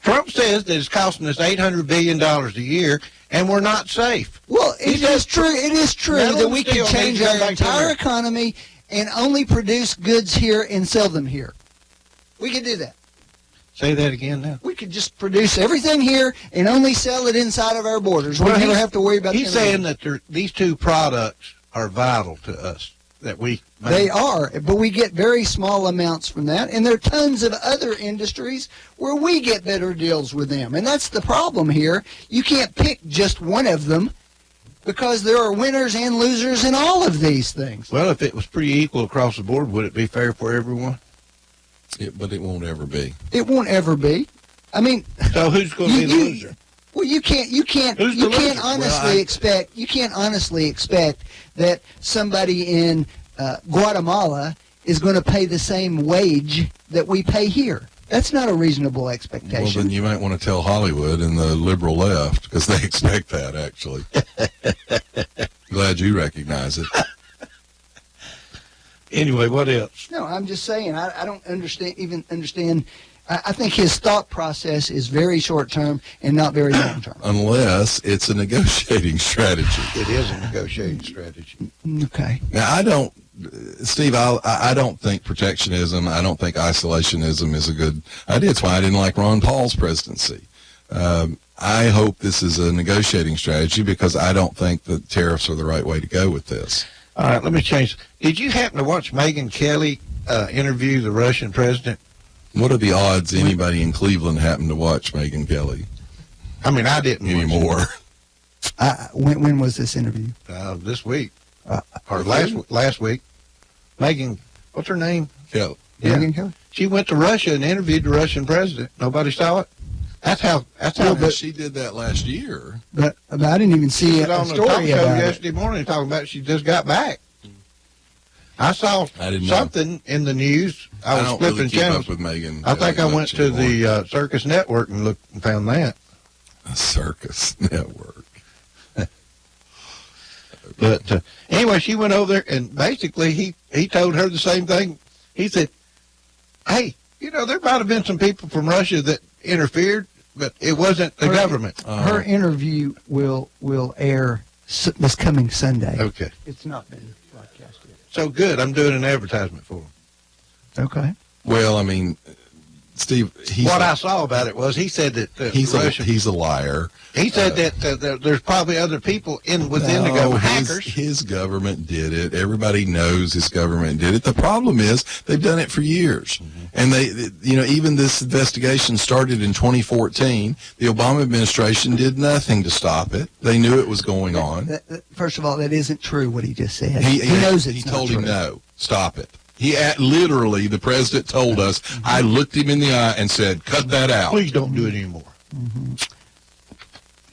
Trump says that it's costing us $800 billion a year, and we're not safe. Well, it is true. It is true that we steel can needs change to go our back to entire America. economy and only produce goods here and sell them here. We could do that. Say that again now. We could just produce everything here and only sell it inside of our borders. We never have to worry about. He's saying that these two products are vital to us. That we They are, but we get very small amounts from that, and there are tons of other industries where we get better deals with them, and that's the problem here. You can't pick just one of them because there are winners and losers in all of these things. Well, if it was pretty equal across the board, would it be fair for everyone? But it won't ever be. It won't ever be. I mean, so who's going to be the loser? Well, you can't honestly expect that somebody in Guatemala is going to pay the same wage that we pay here. That's not a reasonable expectation. Well, then you might want to tell Hollywood and the liberal left, because they expect that, actually. Glad you recognize it. Anyway, what else? No, I'm just saying, I don't understand. I think his thought process is very short-term and not very long-term. Unless it's a negotiating strategy. It is a negotiating strategy. Okay. Now, Steve, I don't think protectionism, I don't think isolationism is a good idea. That's why I didn't like Ron Paul's presidency. I hope this is a negotiating strategy because I don't think that tariffs are the right way to go with this. All right, let me change. Did you happen to watch Megyn Kelly interview the Russian president? What are the odds anybody in Cleveland happened to watch Megyn Kelly? I mean, I didn't anymore. When was this interview? This week. Or last week. Megyn, what's her name? Kelly. Yeah. Megyn Kelly? She went to Russia and interviewed the Russian president. Nobody saw it? That's how But she did that last year. But I didn't even see she a was on the story talk show about it. yesterday morning talking about she just got back. I saw something in the news. I was don't flipping really keep channels. up with Megyn I think I Kelly went much to anymore. the Circus Network and looked and found that. A Circus Network. But anyway, she went over there, and basically he told her the same thing. He said, hey, there might have been some people from Russia that interfered, but it wasn't the government. Her interview will air this coming Sunday. Okay. It's not been broadcast yet. So good. I'm doing an advertisement for him. Okay. Well, I mean, Steve, I saw about it was he said that he's a liar. He said that there's probably other people within the government, hackers. His government did it. Everybody knows his government did it. The problem is they've done it for years. Mm-hmm. And even this investigation started in 2014. The Obama administration did nothing to stop it. They knew it was going on. First of all, that isn't true what he just said. He knows it's He not told true. him no, stop it. Literally, the president told us, I looked him in the eye and said, cut that out. Please don't do it anymore. Mm-hmm.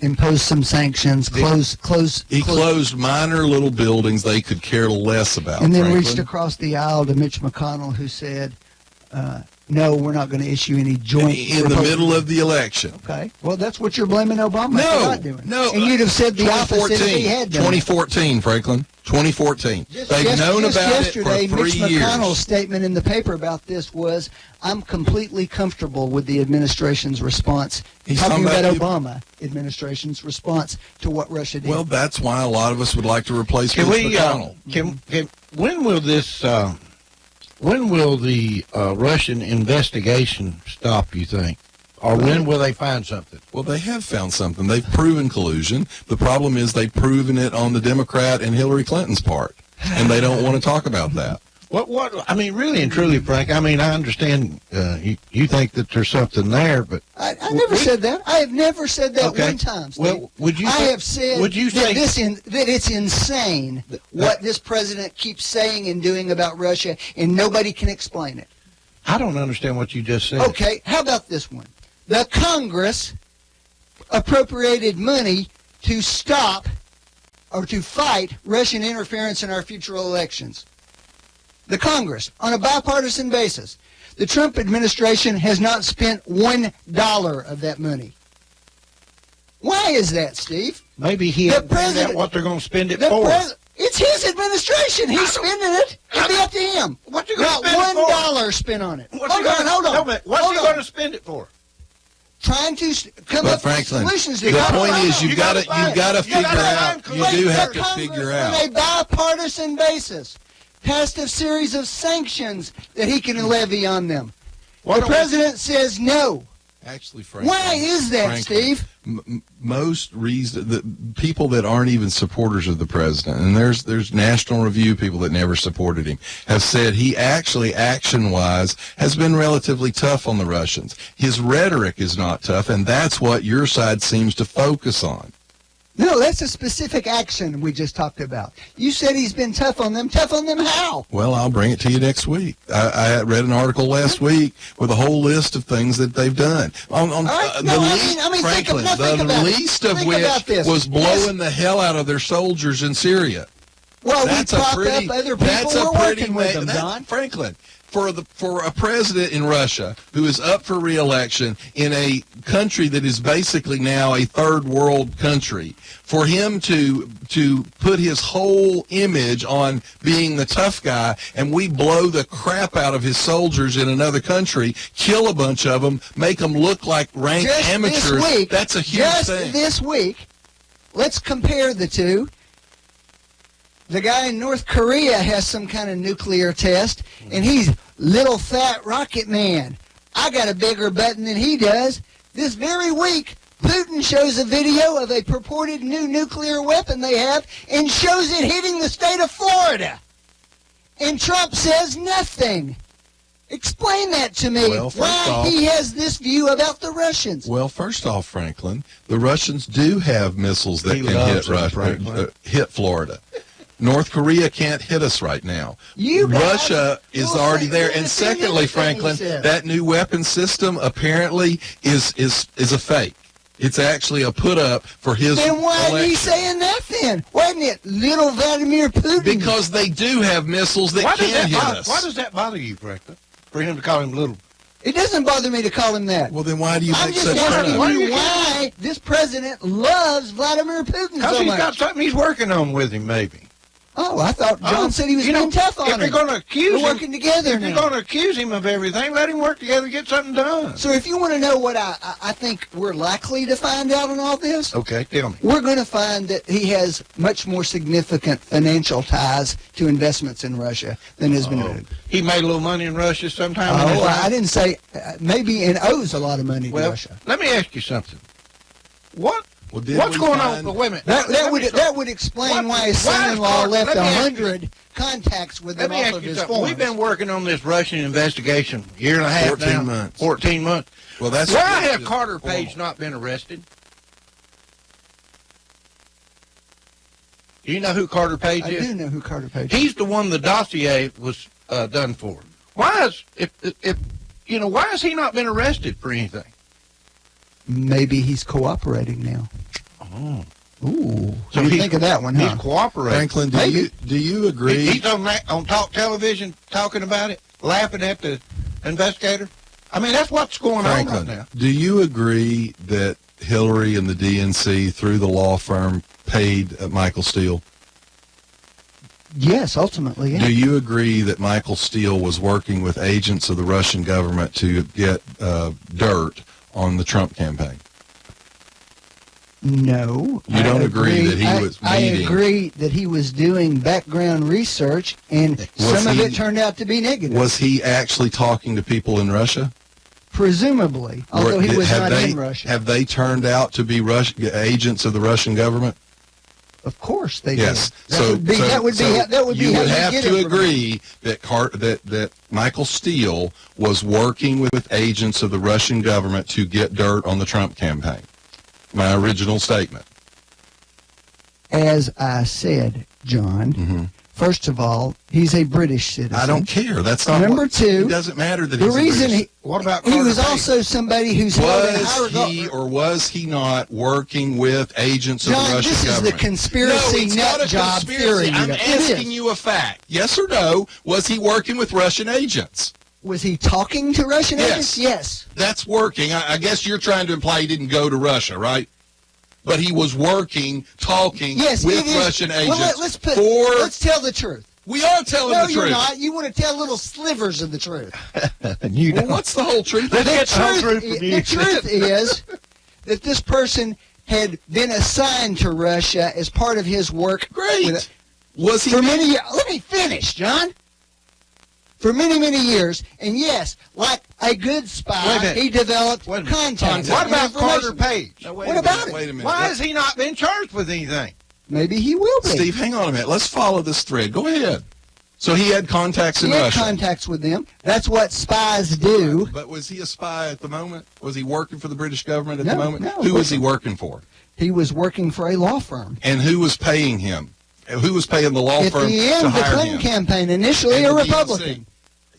Impose some sanctions, He closed minor little buildings they could care less about. and then Franklin. reached across the aisle to Mitch McConnell, who said, no, we're not going to issue any joint. In the middle of the election. Okay. Well, that's what you're blaming Obama for not doing. No. And you'd have said the opposite if he had done it. 2014, Franklin. 2014. They've known about it for 3 Mitch years. McConnell's statement in the paper about this was, I'm completely comfortable with the administration's response. He's talking talking about about Obama administration's response to what Russia did. Well, that's why a lot of us would like to replace Mitch McConnell. When will the Russian investigation stop, you think? Or when will they find something? Well, they have found something. They've proven collusion. The problem is they've proven it on the Democrat and Hillary Clinton's part, and they don't want to talk about that. I mean, really and truly, Frank, I mean, I understand you think that there's something there, but... I never said that. I have never said that Okay. one time, Steve. Well, would you I say- have said would you say- that it's insane what this president keeps saying and doing about Russia, and nobody can explain it. I don't understand what you just said. Okay, how about this one? The Congress appropriated money to stop or to fight Russian interference in our future elections. The Congress, on a bipartisan basis. The Trump administration has not spent $1 of that money. Why is that, Steve? Maybe he hasn't figured out what they're going to spend it for. It's his administration. He's spending it. It'll be up to him. What's he going to Not spend it for? $1 spent on it. Hold on. What's he going to spend it for? Trying to come But up Franklin, with solutions. the point is you've got to figure out. You do have to figure out. On a bipartisan basis, passed a series of sanctions that he can levy on them. The president says no. Actually, Franklin, Why is that, Steve? Most the people that aren't even supporters of the president, and there's National Review people that never supported him, have said he actually, action-wise, has been relatively tough on the Russians. His rhetoric is not tough, and that's what your side seems to focus on. No, that's a specific action we just talked about. You said he's been tough on them. Tough on them how? Well, I'll bring it to you next week. I read an article last week with a whole list of things that they've done. Franklin, the least of which was blowing the hell out of their soldiers in Syria. Well, we prop up other people who are working with them, Don. Franklin, for a president in Russia who is up for re-election in a country that is basically now a third world country, for him to put his whole image on being the tough guy, and we blow the crap out of his soldiers in another country, kill a bunch of them, make them look like ranked amateurs. That's a huge thing. Just this week, let's compare the two. The guy in North Korea has some kind of nuclear test, and he's little fat rocket man. I got a bigger button than he does. This very week, Putin shows a video of a purported new nuclear weapon they have and shows it hitting the state of Florida. And Trump says nothing. Explain that to me, why he has this view about the Russians. Well, first off, Franklin, the Russians do have missiles that can hit Florida. North Korea can't hit us right now. Russia is already there. And secondly, Franklin, that new weapon system apparently is a fake. It's actually a put-up for his Then why election. are you saying that then? Wasn't it little Vladimir Putin? Because they do have missiles that can hit us. Why does that bother you, Franklin, for him to call him little? It doesn't bother me to call him that. Well, then why do you I'm make just such asking fun? you why this president loves Vladimir Putin Because so he's much. got something he's working on with him, maybe. Oh, I thought John said he was being tough on him. If they're going to accuse We're him, working together if now. they're going to accuse him of everything, let him work together and get something done. So if you want to know what I think we're likely to find out in all this, okay, tell me. We're going to find that he has much more significant financial ties to investments in Russia than has been noted. He made a little money in Russia sometime. Oh, I didn't say maybe, and owes a lot of money to Russia. Let me ask you something. What's we going on? find- Wait a minute. That would explain why his son-in-law left 100 contacts with Let him me off ask of you his something. forms. We've been working on this Russian investigation a year and a half 14 now. months. 14 months. Well, that's Why that's have just Carter formal. Page not been arrested? Do you know who Carter Page I is? do know who Carter Page is. He's the one the dossier was done for. Why is why has he not been arrested for anything? Maybe he's cooperating now. Oh. Ooh. So What do you think of that one, huh? He's cooperating. Franklin, do you agree? He's on talk television talking about it, laughing at the investigator. I mean, that's what's going Franklin, on right now. do you agree that Hillary and the DNC, through the law firm, paid Michael Steele? Yes, ultimately, yeah. Do you agree that Michael Steele was working with agents of the Russian government to get dirt on the Trump campaign? No. You don't agree that he was I meeting? agree that he was doing background research, and some of it turned out to be negative. Was he actually talking to people in Russia? Presumably, although he was not in Russia. Have they turned out to be agents of the Russian government? Of course they Yes. did. That would be you how would you have get to it from agree that that Michael Steele was working with agents of the Russian government to get dirt on the Trump campaign. My original statement. As I said, John, first of all, he's a British citizen. I don't care. That's not Number two. It doesn't matter that The he's a reason British. What about he Carter was Page? also somebody who's held in high Was regard. he or was he not working with agents of John, the Russian this is government? the conspiracy no, it's nut not a job conspiracy. theory. I'm It asking is. you a fact. Yes or no? Was he working with Russian agents? Was he talking to Russian Yes. agents? Yes. That's working. I guess you're trying to imply he didn't go to Russia, right? But he was working, talking Yes, with it is. Russian agents. Well, let's tell the truth. We are telling No, the you're truth. not. You want to tell little slivers of the truth. Well, what's the whole truth? The truth is that this person had been assigned to Russia as part of his work. Great. Was he for many years? Let me finish, John. For many, many years, and yes, like a good Wait a spy, minute. he developed Wait a minute. contacts. What and about Carter information. Page? What about it? Wait a minute. Why has he not been charged with anything? Maybe he will be. Steve, hang on a minute. Let's follow this thread. Go ahead. So he had contacts in He had Russia. contacts with them. That's what spies do. But was he a spy at the moment? Was he working for the British government at No, the moment? no, Who was he working for? He was working for a law firm. And who was paying him? Who was paying the law At firm the to end, the hire Clinton him? campaign, initially And a the DNC. Republican.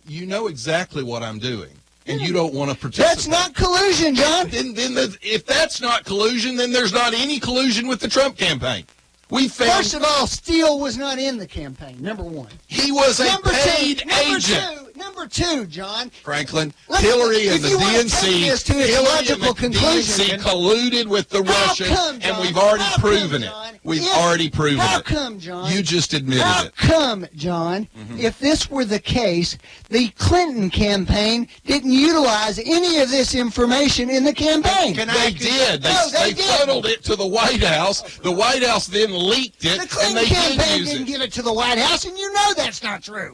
You know exactly what I'm doing, and you don't want to participate. That's not collusion, John. Then if that's not collusion, then there's not any collusion with the Trump campaign. We found First of all, Steele was not in the campaign, number one. he was a Number paid two, agent. Number two, John. Franklin, Let me- Hillary if and the you wanna DNC, take this to its Hillary logical and the conclusion, DNC colluded with the How Russians, come, and John? we've already How come, proven John? it. We've If- already proven How it. come, John? You just admitted How it. come, John, if this were the case, the Clinton campaign didn't utilize any of this information in the campaign? They did. No, They did. funneled it to the White House. The White House then leaked it, The and Clinton they did campaign use didn't it. give it to the White House, and you know that's not true.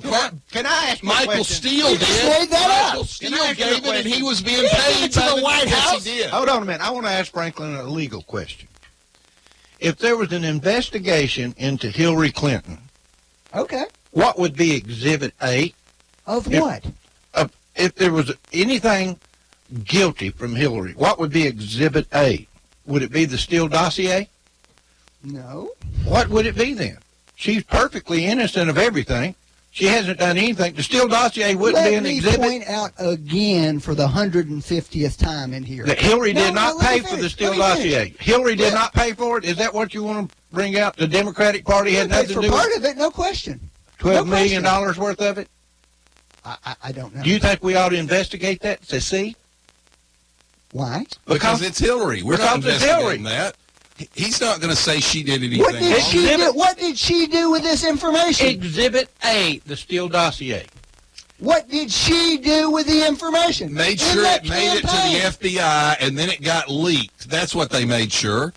Can I ask you a Michael question? Steele You just did. made that Michael up. Steele Can I ask you a gave it, and question? he was being He didn't give paid it to by the White yes, House. he did. Hold on a minute. I want to ask Franklin a legal question. If there was an investigation into Hillary Clinton, Okay. what would be Exhibit A? Of If- what? If there was anything guilty from Hillary, what would be Exhibit A? Would it be the Steele dossier? No. What would it be then? She's perfectly innocent of everything. She hasn't done anything. The Steele dossier wouldn't be Let an me exhibit. point out again for the 150th time in here. That Hillary No, did no, not let me pay for the finish. Steele Let me finish. dossier. Hillary did Well- not pay for it. Is that what you want to bring out? The Democratic Party had They paid nothing to for do part with of it, no question. $12 no million question. worth of it? I don't know. Do you think we ought to investigate that to see? Why? Because it's Hillary. We're not because it's Hillary. investigating that. He's not going to say she did anything What did wrong. she do? What did she do with this information? Exhibit A, the Steele dossier. What did she do with the information? Made In sure that it made it to campaign? the FBI, and then it got leaked. That's what they made sure.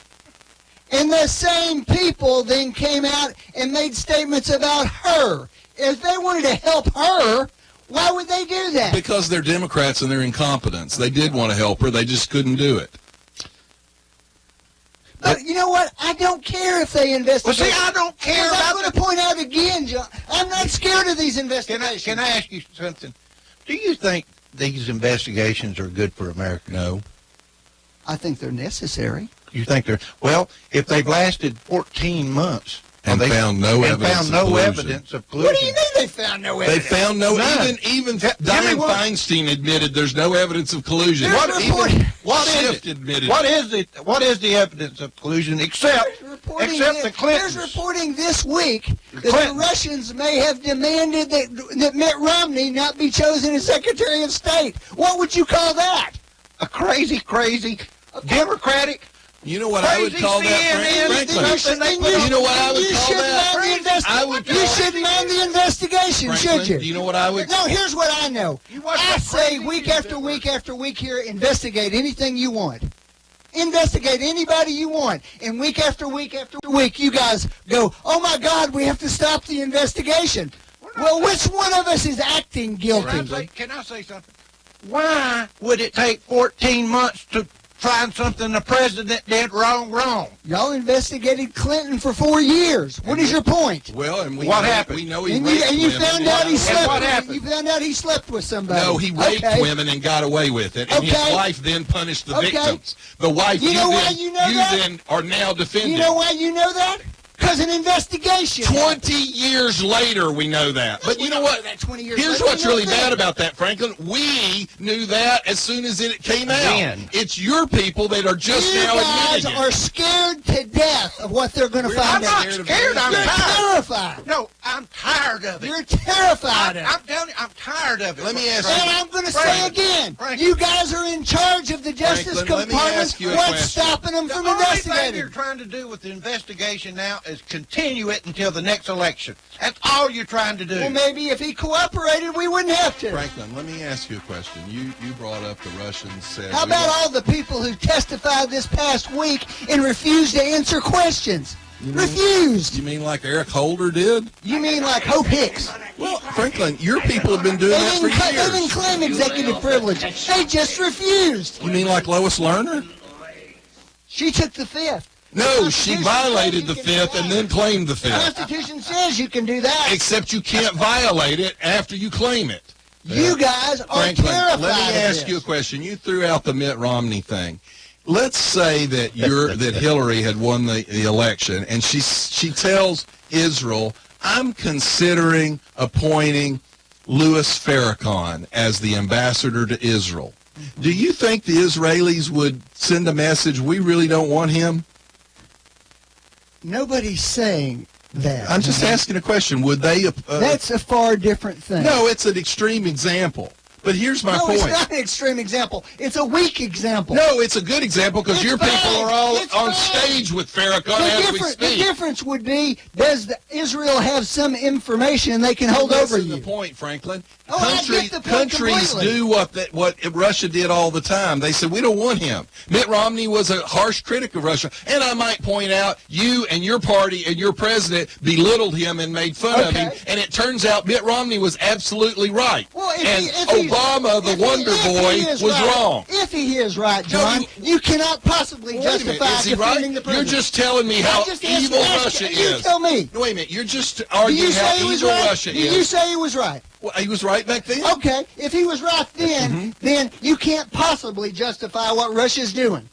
And the same people then came out and made statements about her. If they wanted to help her, why would they do that? Because they're Democrats and they're incompetents. They did want to help her. They just couldn't do it. But you know what? I don't care if they investigate. Well, see, I don't care Because I'm about going to point out again, John, I'm not scared of these investigations. Can I ask you something? Do you think these investigations are good for America? No. I think they're necessary. You think they're well? If they've lasted 14 months And found no evidence of collusion. evidence of collusion, What do you mean they found no They evidence? found no, None. even Give me Dianne one. Feinstein admitted there's no evidence of collusion. There's what is Schiff it? admitted What it. is the evidence of collusion except There's reporting except the There's Clintons? reporting this week that the Clintons. Russians may have demanded that Mitt Romney not be chosen as Secretary of State. What would you call that? A crazy Democratic. You know what I would call that, Franklin? You know what I would call that? I would You shouldn't mind the investigation, Franklin, should you? do you know what I would? No, here's what I know. watch I that say crazy week shit after that week after week here, investigate anything you want. Investigate anybody you want. And week after week after week, you guys go, oh my God, we have to stop the investigation. Well, which one of us is acting guilty? Can I say something? Why would it take 14 months to find something the president did wrong. Y'all investigated Clinton for 4 years. What is your point? Well, and What happened? We know he And raped you women. found out he slept. what happened? You found out he slept with somebody. No, he raped women and got away with it, and his Okay. wife then punished the Okay. victims. The wife, You know why you know that? then are now defending. You know why you know that? Because an investigation. 20 years later, we know that. But you know what? That 20 years Here's later, what's we know really that. bad about that, Franklin. We knew that as soon as it came out. When? It's your people that are just You now guys admitting it. are scared to death of what they're going to find I'm out. not scared. I'm You're tired. terrified. No, I'm tired of it. You're terrified of it. I'm telling you, I'm tired of it. Let me ask And you. I'm going to say Franklin, again, Franklin. you guys are in charge of the Justice Franklin, let me Department. ask you a What's question. stopping them The from only thing investigating? you're trying to do with the investigation now is continue it until the next election. That's all you're trying to do. Well, maybe if he cooperated, we wouldn't have to. Franklin, let me ask you a question. You brought up the Russians said. How about all the people who testified this past week and refused to answer questions? Refused. You mean like Eric Holder did? You mean like Hope Hicks? Well, Franklin, your people have been doing that for They didn't years. claim executive privilege. They just refused. You mean like Lois Lerner? She took the fifth. No, she Constitution violated says the you can fifth do and that. then claimed the The fifth. Constitution says you can do that. Except you can't violate it after you claim it. You guys are Franklin, terrified let me of ask this. you a question. You threw out the Mitt Romney thing. Let's say that that Hillary had won the election, and she tells Israel, "I'm considering appointing Louis Farrakhan as the ambassador to Israel." Do you think the Israelis would send a message, "We really don't want him"? Nobody's saying that. I'm just asking a question. Would they? That's a far different thing. No, it's an extreme example. But here's my No, point. it's not an extreme example. It's a weak example. No, it's a good example because It's your fine. people are all It's on fine. stage with Farrakhan as we The speak. difference would be, does Israel have some information they can hold over Listen to you? the point, Franklin. Oh, I get the point Countries completely. do what Russia did all the time. They said, we don't want him. Mitt Romney was a harsh critic of Russia. And I might point out, you and your party and your president belittled him and made fun of him. And it turns out Mitt Romney was absolutely right. Well, and Obama, the Wonder Boy, was wrong. If he is right, John, you cannot possibly Wait a minute, justify is he right? defending the You're president. just telling me how evil Russia You is. tell me. Wait a minute, you're just Do arguing you how say he was evil right? Russia Do is. you say he was right? Well, he was right back then. Okay, if he was right then, then you can't possibly justify what Russia's doing.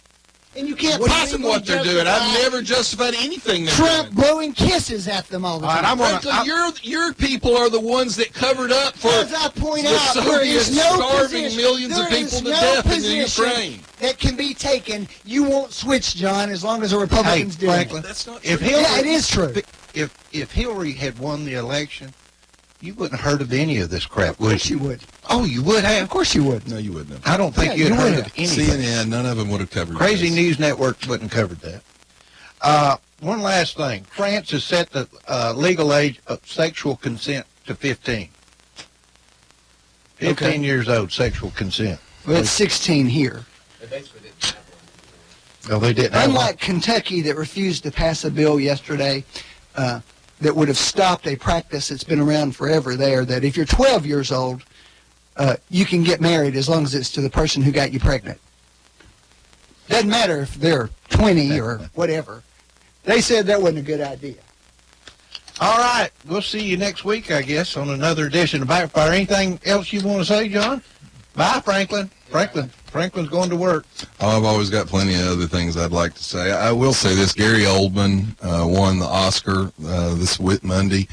And you can't What do you possibly mean what they're doing? justify I've never justified anything they're Trump doing. blowing kisses at them all the time. Franklin, your people are the ones that covered up for As I point the out, there Soviets is no starving position, millions of there is people to no death in the position Ukraine. that can be taken. You won't switch, John, as long as the Republicans do. Franklin, That's not if true. Hillary, Yeah, it is true. If Hillary had won the election, you wouldn't have heard of any of this crap, would you? Would. Oh, you would have? Of course you would. No, you wouldn't have. I don't think Yeah, you'd you heard would of anything. CNN, none of them would have covered Crazy this. News Network wouldn't have covered that. One last thing. France has set the legal age of sexual consent to 15. 15 Okay. years old, sexual consent. Well, it's 16 here. Oh, they didn't have one. Unlike Kentucky that refused to pass a bill yesterday that would have stopped a practice that's been around forever there, that if you're 12 years old, you can get married as long as it's to the person who got you pregnant. Doesn't matter if they're 20 or whatever. They said that wasn't a good idea. All right. We'll see you next week, I guess, on another edition of Backfire. Anything else you want to say, John? Bye, Franklin. Franklin's going to work. Oh, I've always got plenty of other things I'd like to say. I will say this. Gary Oldman won the Oscar this Monday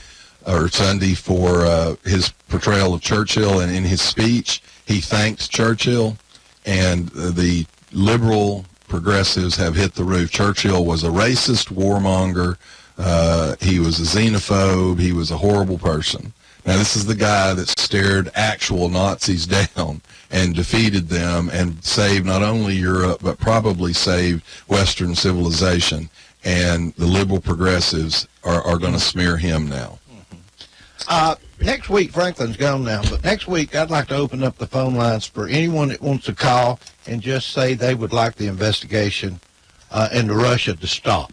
or Sunday for his portrayal of Churchill, and in his speech, he thanked Churchill, and the liberal progressives have hit the roof. Churchill was a racist warmonger. He was a xenophobe. He was a horrible person. Now, this is the guy that stared actual Nazis down and defeated them and saved not only Europe, but probably saved Western civilization. And the liberal progressives are going to smear him now. Next week, Franklin's gone now, but next week I'd like to open up the phone lines for anyone that wants to call and just say they would like the investigation into Russia to stop.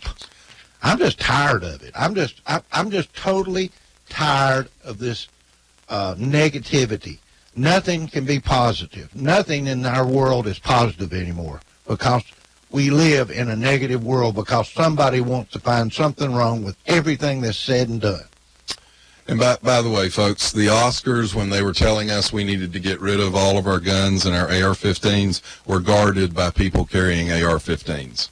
I'm just tired of it. I'm just totally tired of this negativity. Nothing can be positive. Nothing in our world is positive anymore. because we live in a negative world because somebody wants to find something wrong with everything that's said and done. And by the way, folks, the Oscars, when they were telling us we needed to get rid of all of our guns and our AR-15s, were guarded by people carrying AR-15s.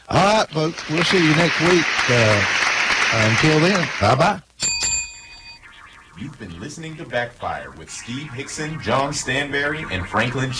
All right, folks, we'll see you next week. Until then, bye-bye. You've been listening to Backfire with Steve Hickson, John Stanberry, and Franklin